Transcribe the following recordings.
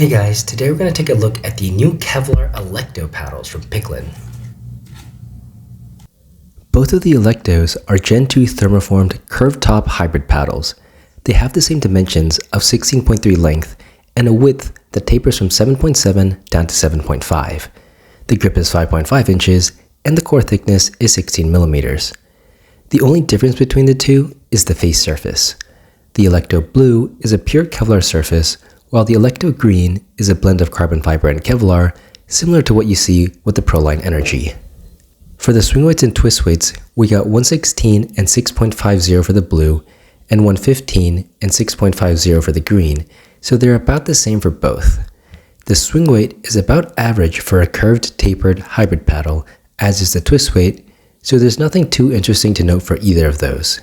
Hey guys, today we're going to take a look at the new Pickln Alecto paddles from Pickln. Both of the Electos are Gen 2 thermoformed curved top hybrid paddles. They have the same dimensions of 16.3 length and a width that tapers from 7.7 down to 7.5. The grip is 5.5 inches and the core thickness is 16 millimeters. The only difference between the two is the face surface. The Electo Blue is a pure Kevlar surface, while the Electo Green is a blend of carbon fiber and Kevlar, similar to what you see with the Proline Energy. For the swing weights and twist weights, we got 116 and 6.50 for the blue, and 115 and 6.50 for the green, so they're about the same for both. The swing weight is about average for a curved tapered hybrid paddle, as is the twist weight, so there's nothing too interesting to note for either of those.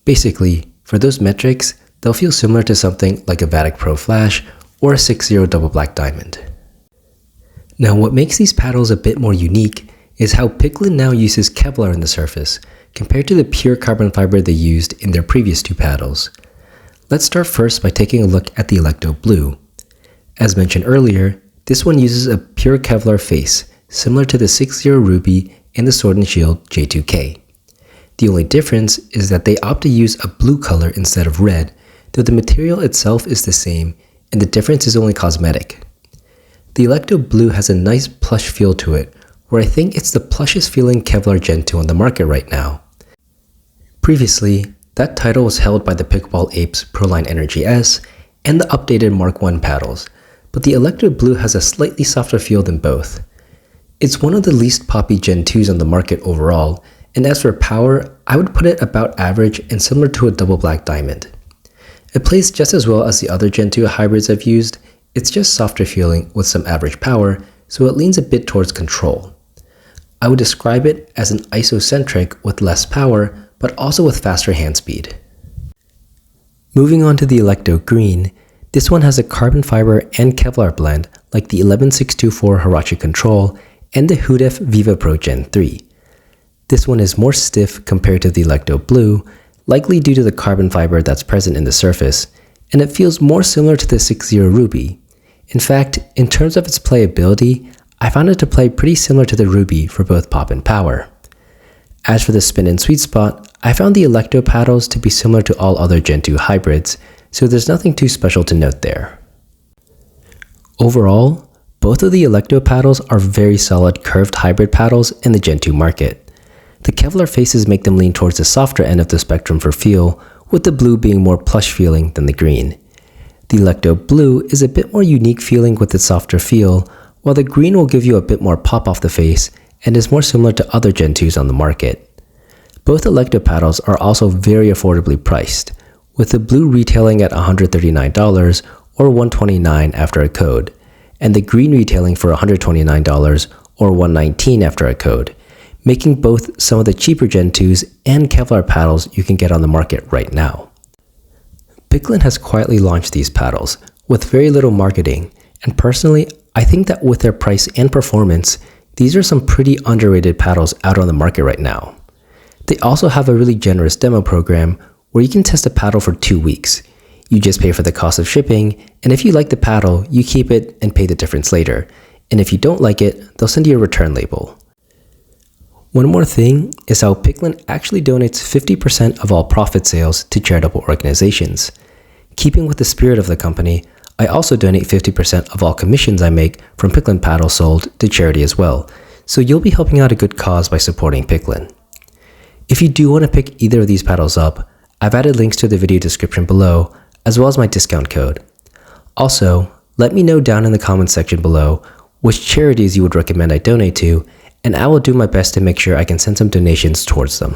Basically, for those metrics, they'll feel similar to something like a Vatic Pro Flash or a 6.0 Double Black Diamond. Now what makes these paddles a bit more unique is how Pickln now uses Kevlar in the surface, compared to the pure carbon fiber they used in their previous two paddles. Let's start first by taking a look at the Electo Blue. As mentioned earlier, this one uses a pure Kevlar face, similar to the 6.0 Ruby and the Sword and Shield J2K. The only difference is that they opt to use a blue color instead of red, though the material itself is the same and the difference is only cosmetic. The Electo Blue has a nice plush feel to it, where I think it's the plushest feeling Kevlar Gen 2 on the market right now. Previously, that title was held by the Picklball Apes Proline Energy S and the updated Mark I paddles, but the Electo Blue has a slightly softer feel than both. It's one of the least poppy Gen 2s on the market overall, and as for power, I would put it about average and similar to a Double Black Diamond. It plays just as well as the other Gen 2 hybrids I've used, it's just softer feeling with some average power, so it leans a bit towards control. I would describe it as an isocentric with less power, but also with faster hand speed. Moving on to the Electo Green, this one has a carbon fiber and Kevlar blend like the 11624 Hirachi Control and the Hudef Viva Pro Gen 3. This one is more stiff compared to the Electo Blue, likely due to the carbon fiber that's present in the surface, and it feels more similar to the 6.0 Ruby. In fact, in terms of its playability, I found it to play pretty similar to the Ruby for both pop and power. As for the spin and sweet spot, I found the Electo paddles to be similar to all other Gen 2 hybrids, so there's nothing too special to note there. Overall, both of the Electo paddles are very solid curved hybrid paddles in the Gen 2 market. The Kevlar faces make them lean towards the softer end of the spectrum for feel, with the blue being more plush feeling than the green. The Electo Blue is a bit more unique feeling with its softer feel, while the green will give you a bit more pop off the face and is more similar to other Gen 2s on the market. Both Electo paddles are also very affordably priced, with the blue retailing at $139 or $129 after a code, and the green retailing for $129 or $119 after a code, making both some of the cheaper Gen 2s and Kevlar paddles you can get on the market right now. Pickln has quietly launched these paddles with very little marketing, and personally, I think that with their price and performance, these are some pretty underrated paddles out on the market right now. They also have a really generous demo program where you can test a paddle for 2 weeks. You just pay for the cost of shipping, and if you like the paddle, you keep it and pay the difference later. And if you don't like it, they'll send you a return label. One more thing is how Pickln actually donates 50% of all profit sales to charitable organizations. Keeping with the spirit of the company, I also donate 50% of all commissions I make from Pickln paddles sold to charity as well, so you'll be helping out a good cause by supporting Pickln. If you do want to pick either of these paddles up, I've added links to the video description below, as well as my discount code. Also, let me know down in the comments section below which charities you would recommend I donate to, and I will do my best to make sure I can send some donations towards them.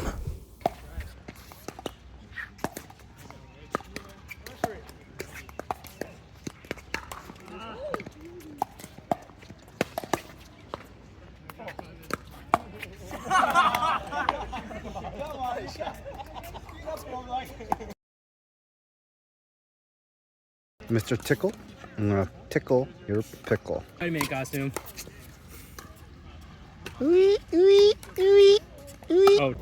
Mr. Tickle, I'm gonna tickle your pickle. Spider-Man costume. Oh.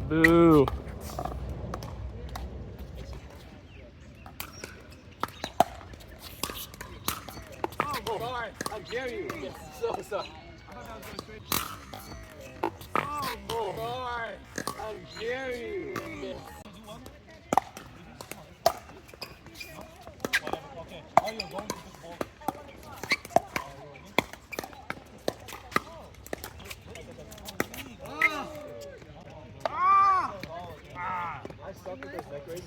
Boo. Sorry, how dare you? Yes, so sorry. Oh, sorry, how dare you? Yes. I suck at those neck raises.